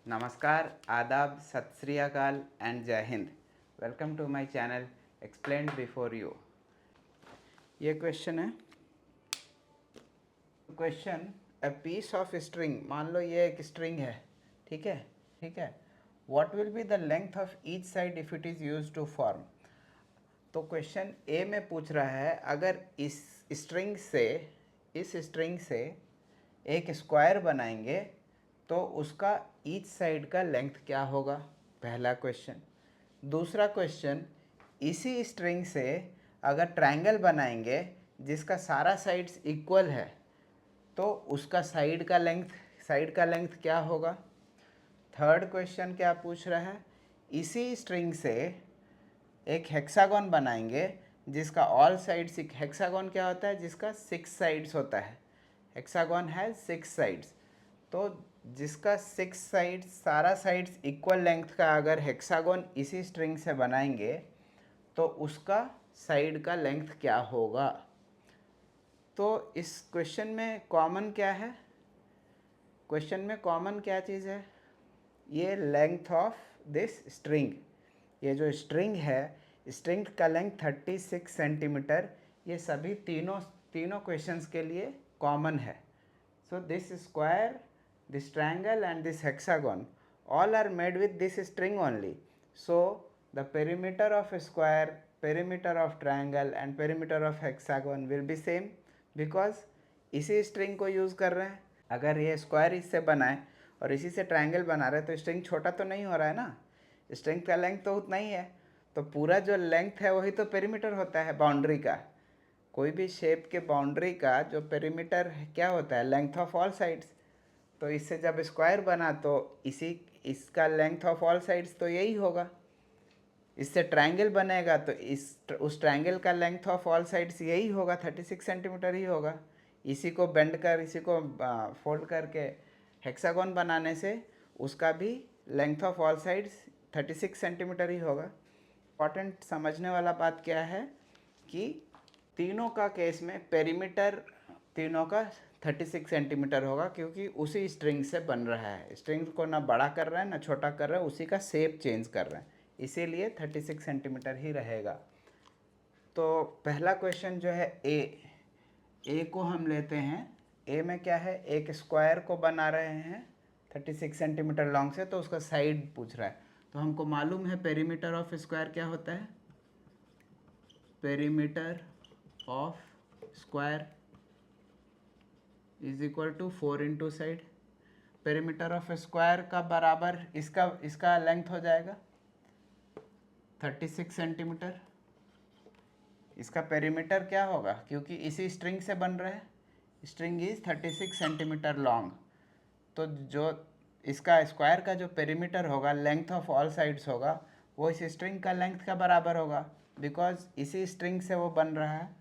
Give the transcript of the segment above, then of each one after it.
नमस्कार, आदाब, सत Shri Akal and Jai Hind. Welcome to my channel explained before you. ये क्वेश्चन है। Question, a piece of string, मान लो ये एक स्ट्रिंग है, ठीक है। What will be the length of each side if it is use to form. तो क्वेश्चन ए में पूछ रहा है, अगर इस स्ट्रिंग से एक स्क्वायर बनाएंगे तो उसका ईच साइड का लेंथ क्या होगा, पहला क्वेश्चन। दूसरा क्वेश्चन, इसी स्ट्रिंग से अगर ट्रायंगल बनाएंगे जिसका सारा साइड्स इक्वल है तो उसका साइड का लेंथ क्या होगा। थर्ड क्वेश्चन क्या पूछ रहा है, इसी स्ट्रिंग से एक हेक्सागन बनाएंगे जिसका ऑल साइड्स, हेक्सागन क्या होता है, जिसका 6 साइड्स होता है। हेक्सागन है 6 साइड्स, तो जिसका 6 साइड्स, सारा साइड्स इक्वल लेंथ का अगर हेक्सागन इसी स्ट्रिंग से बनाएंगे तो उसका साइड का लेंथ क्या होगा। तो इस क्वेश्चन में कॉमन क्या है, क्वेश्चन में कॉमन क्या चीज़ है, ये लेंथ ऑफ दिस स्ट्रिंग। ये जो स्ट्रिंग है, स्ट्रिंग का लेंथ 36 सेंटीमीटर, ये सभी तीनों क्वेश्चंस के लिए कॉमन है। So this square, this triangle and this hexagon all are made with this string only. So the perimeter of a square, perimeter of triangle and perimeter of hexagon will be same because इसी string को use कर रहे हैं। अगर ये square इससे बना है और इसी से ट्रायंगल बना रहे हैं तो स्ट्रिंग छोटा तो नहीं हो रहा है ना, स्ट्रिंग का लेंथ तो उतना ही है। तो पूरा जो लेंथ है वही तो पेरीमीटर होता है बाउंड्री का। कोई भी शेप के बाउंड्री का जो पेरीमीटर क्या होता है, लेंथ ऑफ ऑल साइड्स। तो इससे जब स्क्वायर बना तो इसका लेंथ ऑफ ऑल साइड्स तो यही होगा। इससे ट्रायंगल बनेगा तो उस ट्रायंगल का लेंथ ऑफ ऑल साइड्स यही होगा, 36 सेंटीमीटर ही होगा। इसी को बेंड कर, इसी को फोल्ड करके हेक्सागन बनाने से उसका भी length of all sides 36 centimetre ही होगा। इम्पॉर्टेंट समझने वाला बात क्या है कि तीनों का केस में पेरीमीटर तीनों का 36 सेंटीमीटर होगा, क्योंकि उसी स्ट्रिंग से बन रहा है। स्ट्रिंग को ना बड़ा कर रहा है ना छोटा कर रहा है, उसी का शेप चेंज कर रहा है, इसीलिए 36 सेंटीमीटर ही रहेगा। तो पहला क्वेश्चन जो है ए को हम लेते हैं। ए में क्या है, एक स्क्वायर को बना रहे हैं 36 सेंटीमीटर लॉन्ग से, तो उसका साइड पूछ रहा है। तो हमको मालूम है पेरीमीटर ऑफ स्क्वायर क्या होता है, perimeter of square is equal to 4 into side. Perimeter of square का बराबर इसका लेंथ हो जाएगा 36 सेंटीमीटर। इसका पेरीमीटर क्या होगा, क्योंकि इसी स्ट्रिंग से बन रहा है, स्ट्रिंग इज 36 सेंटीमीटर लॉन्ग। तो जो इसका स्क्वायर का जो पेरीमीटर होगा, लेंथ ऑफ ऑल साइड्स होगा, वो इस स्ट्रिंग का लेंथ का बराबर होगा, बिकॉज इसी स्ट्रिंग से वो बन रहा है।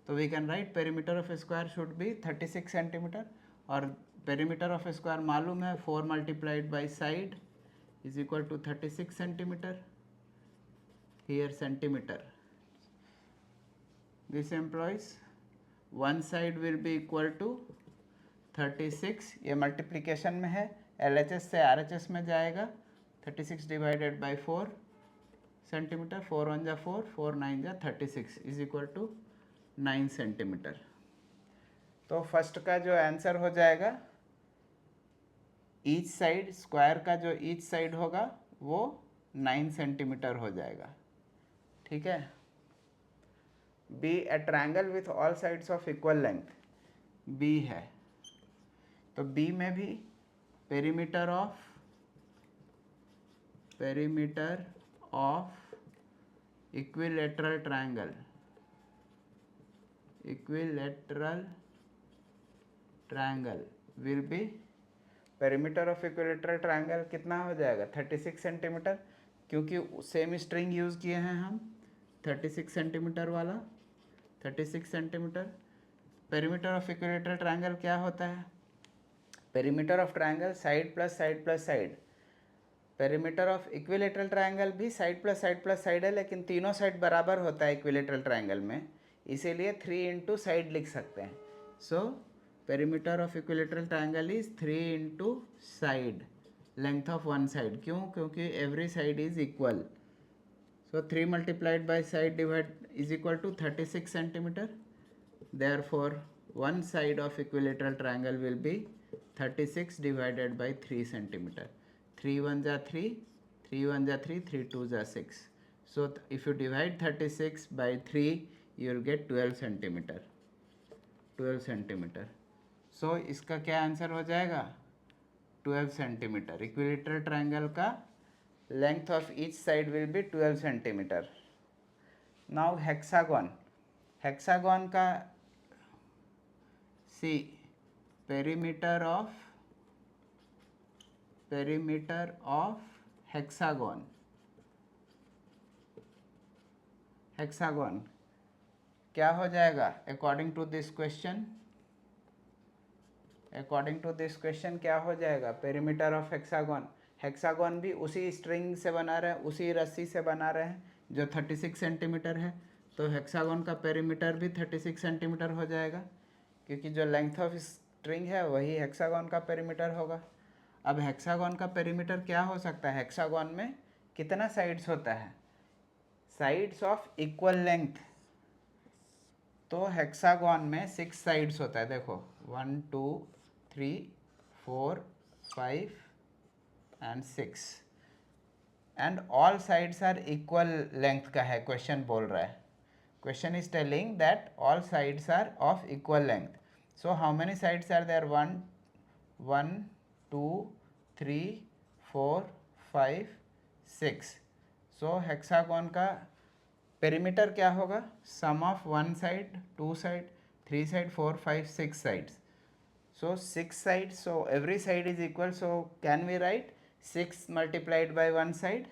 तो we can write perimeter of square should be 36 centimetre. और पेरीमीटर ऑफ स्क्वायर मालूम है 4 multiplied by side is equal to 36 centimetre, here centimetre. This implies one side will be equal to 36, ये मल्टीप्लिकेशन में है, LHS से RHS में जाएगा, 36 divided by 4 centimetre, 4 1 जा 4, 4 9 जा 36 इज इक्वल टू 9 सेंटीमीटर। तो फर्स्ट का जो आंसर हो जाएगा, ईच साइड, स्क्वायर का जो ईच साइड होगा वो 9 सेंटीमीटर हो जाएगा, ठीक है। B a triangle with all sides of equal length, B है। तो बी में भी perimeter of equilateral triangle will be, perimeter of equilateral triangle कितना हो जाएगा 36 सेंटीमीटर, क्योंकि सेम स्ट्रिंग यूज़ किए हैं हम 36 सेंटीमीटर वाला, 36 centimetre. Perimeter of equilateral triangle क्या होता है, perimeter of triangle side plus side plus side. Perimeter of equilateral triangle भी side plus side plus side है, लेकिन तीनों साइड बराबर होता है इक्विलेटरल ट्रायंगल में, इसीलिए 3 इंटू साइड लिख सकते हैं। So perimeter of equilateral triangle is 3 into side length of one side. क्यों? क्योंकि every side is equal. So 3 multiplied by side divide is equal to 36 centimeter. Therefore, one side of equilateral triangle will be 36 divided by 3 centimeter. 3 1 ja 3, 3 1 ja 3, 3 2 ja 6. So if you divide 36 by 3, you will get 12 centimeter. 12 centimeter. So इसका क्या answer हो जाएगा? 12 centimeter. Equilateral triangle का length of each side will be 12 centimeter. Now hexagon. Hexagon का see perimeter of hexagon. Hexagon क्या हो जाएगा according to this question? According to this question क्या हो जाएगा? Perimeter of hexagon. हेक्सागन भी उसी स्ट्रिंग से बना रहे हैं, उसी रस्सी से बना रहे हैं जो 36 सेंटीमीटर है. तो हेक्सागन का पेरीमीटर भी 36 सेंटीमीटर हो जाएगा, क्योंकि जो लेंथ ऑफ स्ट्रिंग है वही हेक्सागन का पेरीमीटर होगा. अब हेक्सागन का पेरीमीटर क्या हो सकता है? हेक्सागन में कितना साइड्स होता है? Sides of equal length. तो हेक्सागन में 6 साइड्स होता है. देखो 1 2 3 4 5 and 6 and all sides are equal length का है. क्वेश्चन बोल रहा है, question is telling that all sides are of equal length. So how many sides are there? 1 2 3 4 5 6. So hexagon का पेरीमीटर क्या होगा? सम of 1 side 2 side 3 side 4 5 6 sides. So 6 sides, so every side is equal. So can we write 6 multiplied by one side?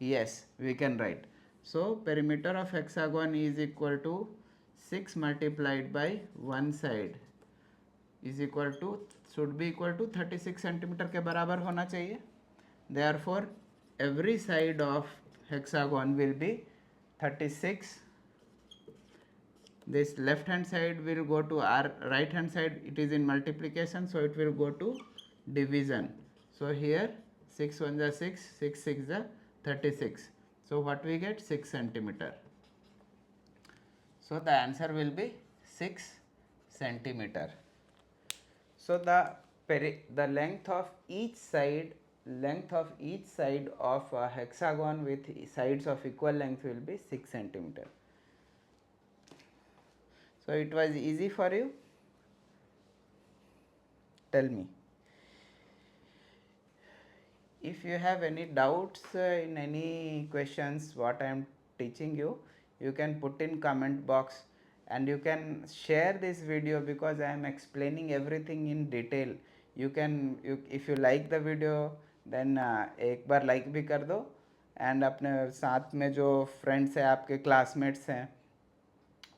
Yes, we can write. So perimeter of hexagon is equal to 6 multiplied by one side is equal to, should be equal to 36 centimeter के बराबर होना चाहिए. Therefore every side of hexagon will be 36. This left hand side will go to our right hand side. It is in multiplication, so it will go to division. So here 6 1 is 6, 6 6 is 36. So what we get? 6 centimeter. So the answer will be 6 centimeter. So the length of each side of a hexagon with sides of equal length will be 6 centimeter. So it was easy for you? Tell me. If you have any doubts in any questions what I am teaching you, you can put in comment box, and you can share this video because I am explaining everything in detail. If you like the video, then एक बार like भी कर दो, and अपने साथ में जो friends हैं, आपके classmates हैं,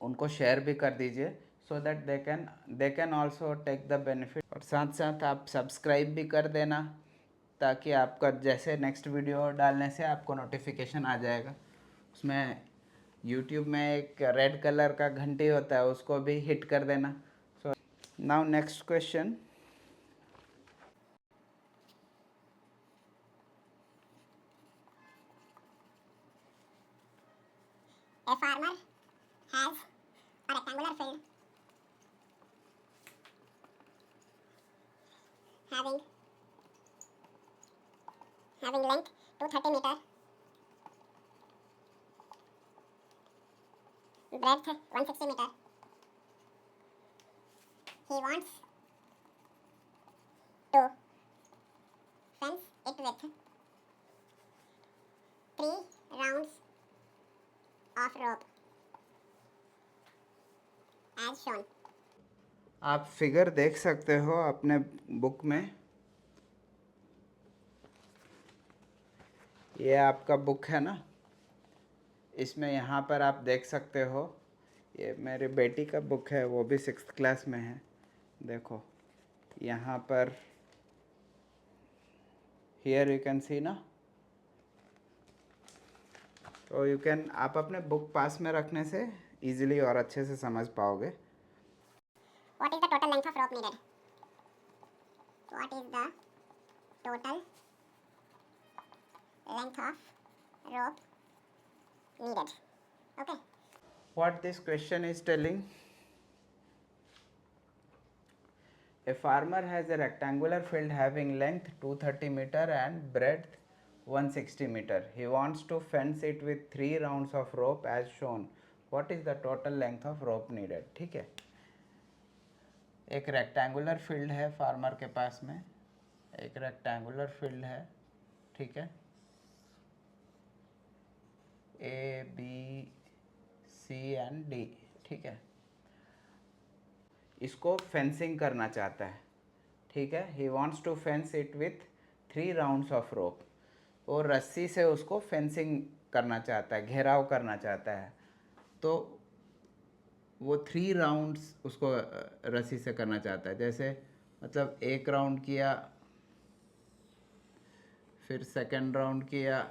उनको शेयर भी कर दीजिए, so that they can also take the benefit. और साथ साथ आप सब्सक्राइब भी कर देना, ताकि आपका जैसे नेक्स्ट वीडियो डालने से आपको नोटिफिकेशन आ जाएगा. उसमें यूट्यूब में एक रेड कलर का घंटी होता है, उसको भी हिट कर देना. So now next question. A farmer has a rectangular field having length 230 meter, breadth 160 meter. He wants to fence it with 3 rounds of rope as shown. आप फिगर देख सकते हो अपने बुक में. ये आपका बुक है ना, इसमें यहाँ पर आप देख सकते हो. ये मेरी बेटी का बुक है, वो भी 6th क्लास में है. देखो यहाँ पर हियर यू कैन सी ना. तो यू कैन, आप अपने बुक पास में रखने से इजीली और अच्छे से समझ पाओगे. What is the total length of rope needed? What is the total length of rope needed. Okay. What this question is telling? A farmer has a rectangular field having length 230 meter and breadth 160 meter. He wants to fence it with 3 rounds of rope as shown. What is the total length of rope needed? ठीक है, एक rectangular field है farmer के पास में, एक rectangular field है, ठीक है, A B C and D, ठीक है, इसको फेंसिंग करना चाहता है, ठीक है, he wants to fence it with 3 rounds of rope, और रस्सी से उसको फेंसिंग करना चाहता है, घेराव करना चाहता है, तो वो 3 राउंड्स उसको रस्सी से करना चाहता है, जैसे मतलब एक राउंड किया, फिर सेकंड राउंड किया,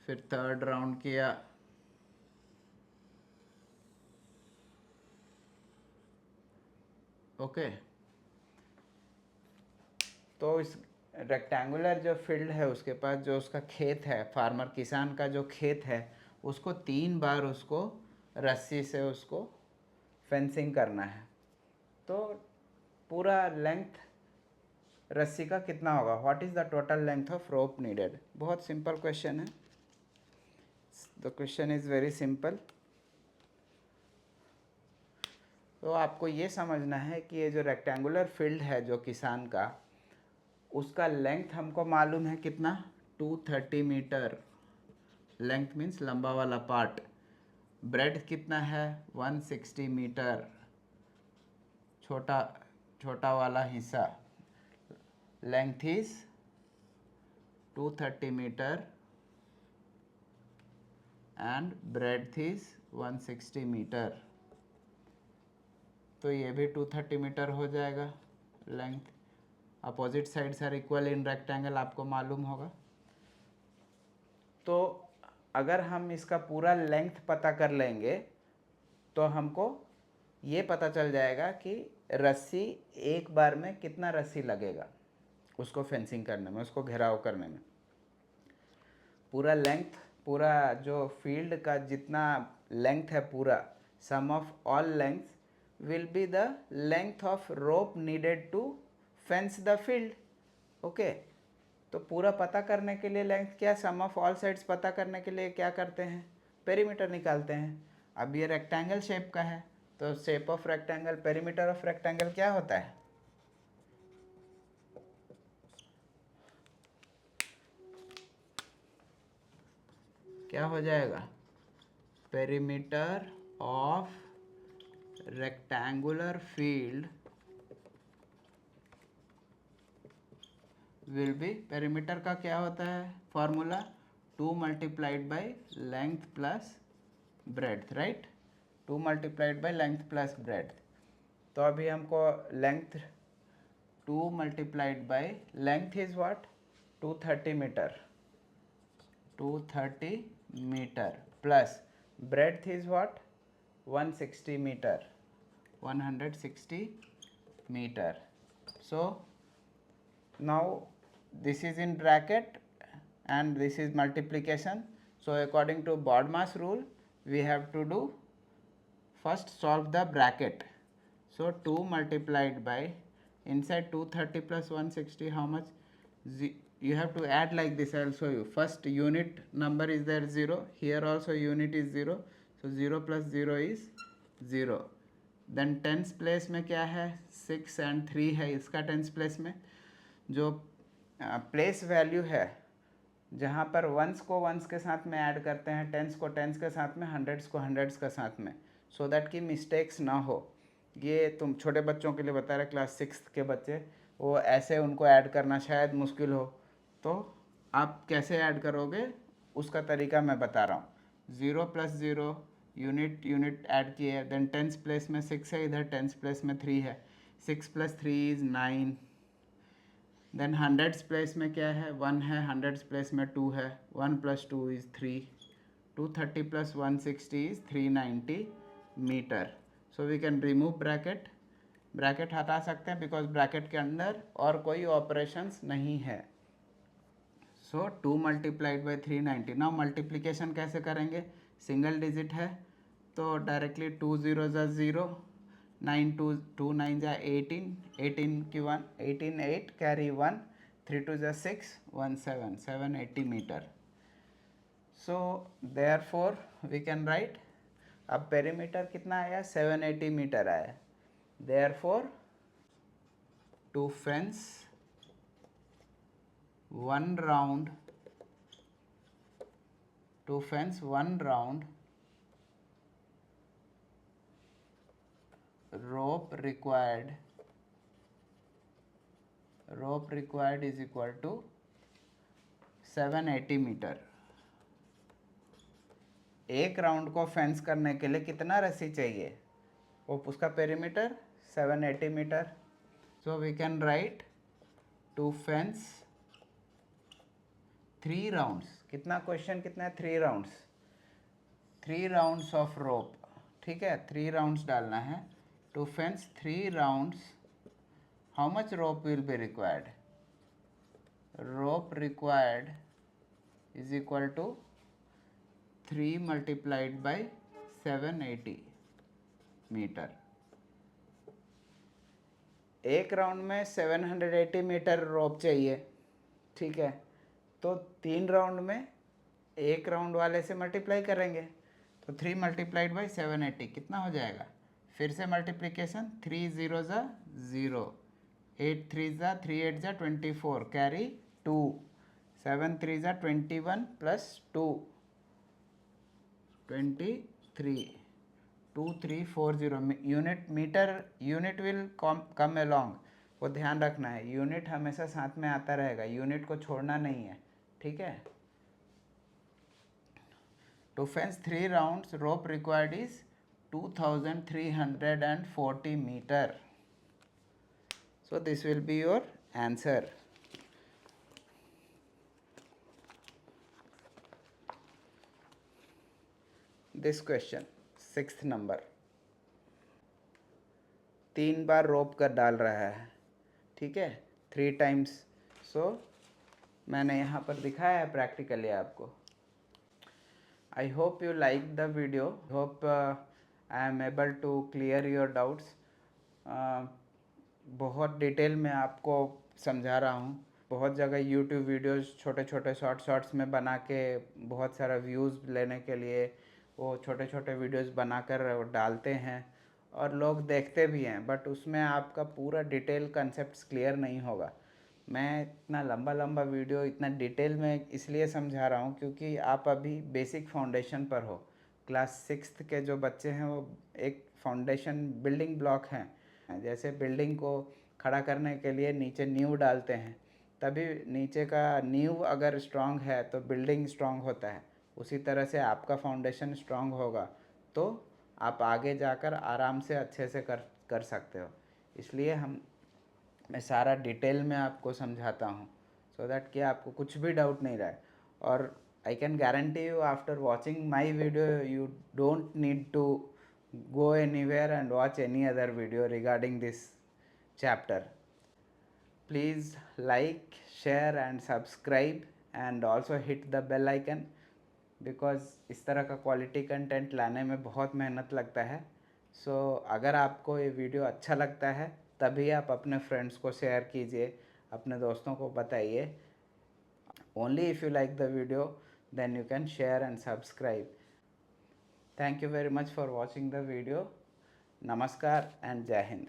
फिर थर्ड राउंड किया, ओके। तो इस रेक्टेंगुलर जो फील्ड है उसके पास, जो उसका खेत है, फार्मर किसान का जो खेत है, उसको 3 बार उसको रस्सी से उसको फेंसिंग करना है, तो पूरा लेंथ रस्सी का कितना होगा? What is the total length of rope needed? बहुत सिंपल क्वेश्चन है, the question is very simple. तो आपको ये समझना है कि ये जो रेक्टेंगुलर फील्ड है जो किसान का, उसका लेंथ हमको मालूम है कितना, 230 मीटर, लेंथ मीन्स लंबा वाला पार्ट, ब्रेड कितना है 160 मीटर, छोटा वाला हिस्सा, length is 230 metre and breadth is 160 metre, तो ये भी 230 मीटर हो जाएगा length. Opposite sides are equal in rectangle, आपको मालूम होगा। तो अगर हम इसका पूरा लेंथ पता कर लेंगे तो हमको ये पता चल जाएगा कि रस्सी एक बार में कितना रस्सी लगेगा उसको फेंसिंग करने में, उसको घेराव करने में। पूरा लेंथ, पूरा जो फील्ड का जितना लेंथ है पूरा, sum of all length will be the length of rope needed to fence the field. Okay, तो पूरा पता करने के लिए लेंथ क्या, सम ऑफ ऑल साइड्स पता करने के लिए क्या करते हैं, पेरीमीटर निकालते हैं। अब ये रेक्टेंगल शेप का है, तो shape of rectangle, perimeter of rectangle क्या होता है, क्या हो जाएगा, perimeter of rectangular field will be, perimeter का क्या होता है formula, 2 multiplied by length plus breadth, right? 2 multiplied by length plus breadth। तो अभी हमको length 2 multiplied by length is what, 230 metre, 230 metre plus breadth is what, 160 meter, 160 meter। So now this is in bracket and this is multiplication, so according to BODMAS rule we have to do first solve the bracket, so 2 multiplied by, inside 230 plus 160 how much, you have to add like this, I will show you। first unit number is there 0, here also unit is 0, so 0 plus 0 is 0, then tens place में क्या है 6 and 3 है, इसका tens place में जो place value है, जहाँ पर वंस को वंस के साथ में ऐड करते हैं, टेंस को टेंस के साथ में, हंड्रेड्स को हंड्रेड्स के साथ में, सो दैट कि मिस्टेक्स ना हो। ये तुम छोटे बच्चों के लिए बता रहे, क्लास 6 के बच्चे, वो ऐसे उनको ऐड करना शायद मुश्किल हो, तो आप कैसे ऐड करोगे उसका तरीका मैं बता रहा हूँ। 0 plus 0 यूनिट ऐड किए, देन टेंस प्लेस में 6 है, इधर टेंस प्लेस में 3 है, 6 plus 3 is 9, then hundreds place में क्या है 1 है, हंड्रेड्स प्लेस में 2 है, 1 plus 2 is 3, 230 plus 160 is 390 metre. So we can remove bracket हटा सकते हैं बिकॉज ब्रैकेट के अंदर और कोई ऑपरेशंस नहीं है, सो 2 मल्टीप्लाइड बाई 390। नाउ मल्टीप्लिकेशन कैसे करेंगे, सिंगल डिजिट है तो डायरेक्टली 2 0 ज़ा 0, 9 2 9 ज़ा 18, 18 की 1 18 8 कैरी 1, 3 2 ज़ा 6 1 7 780 metre. So therefore we can write, अब पेरीमीटर कितना आया 780 मीटर आया। Therefore to fence one round, to fence one round, rope required is equal to 780 metre. एक राउंड को फेंस करने के लिए कितना रस्सी चाहिए, वो उसका perimeter 780 metre. So we can write to fence 3 rounds, कितना क्वेश्चन कितना है 3 राउंड्स, 3 राउंड्स ऑफ रोप, ठीक है 3 राउंड्स डालना है। Two fence 3 rounds, how much rope will be required, rope required is equal to 3 multiplied by 780 metre. एक round में 780 metre rope चाहिए, ठीक है, तो 3 राउंड में एक राउंड वाले से मल्टीप्लाई करेंगे तो 3 मल्टीप्लाइड बाई 780 कितना हो जाएगा, फिर से मल्टीप्लिकेशन 3 0 ज़ा 0, 8 3 ज़ा 3 8 ज़ा 24 कैरी 2, 7 3 ज़ा 21 plus 2 23 2 3 4 0। Unit metre unit will come along, वो ध्यान रखना है, यूनिट हमेशा साथ में आता रहेगा, यूनिट को छोड़ना नहीं है, ठीक है। Two fence 3 rounds rope required is 2340 metre. So this will be your answer. This question 6th number, 3 बार रोप कर डाल रहा है, ठीक है 3 टाइम्स। सो मैंने यहाँ पर दिखाया है प्रैक्टिकली आपको। I hope you like the video, hope I am able to clear your doubts. बहुत डिटेल में आपको समझा रहा हूँ, बहुत जगह यूट्यूब वीडियोस छोटे छोटे शॉर्ट्स में बना के बहुत सारा व्यूज़ लेने के लिए वो छोटे छोटे वीडियोस बनाकर डालते हैं और लोग देखते भी हैं, बट उसमें आपका पूरा डिटेल कंसेप्ट क्लियर नहीं होगा। मैं इतना लंबा वीडियो इतना डिटेल में इसलिए समझा रहा हूँ क्योंकि आप अभी बेसिक फाउंडेशन पर हो। क्लास 6th के जो बच्चे हैं वो एक फाउंडेशन बिल्डिंग ब्लॉक हैं, जैसे बिल्डिंग को खड़ा करने के लिए नीचे नींव डालते हैं, तभी नीचे का नींव अगर स्ट्रांग है तो बिल्डिंग स्ट्रांग होता है, उसी तरह से आपका फाउंडेशन स्ट्रांग होगा तो आप आगे जाकर आराम से अच्छे से कर सकते हो। इसलिए मैं सारा डिटेल में आपको समझाता हूँ सो दैट कि आपको कुछ भी डाउट नहीं रहे। और I can guarantee you after watching my video you don't need to go anywhere and watch any other video regarding this chapter. Please like, share and subscribe and also hit the bell icon because इस तरह का quality content लाने में बहुत मेहनत लगता है। सो अगर आपको ये वीडियो अच्छा लगता है तभी आप अपने फ्रेंड्स को शेयर कीजिए, अपने दोस्तों को बताइए। Only if you like the video then you can share and subscribe. Thank you very much for watching the video. Namaskar and Jai Hind.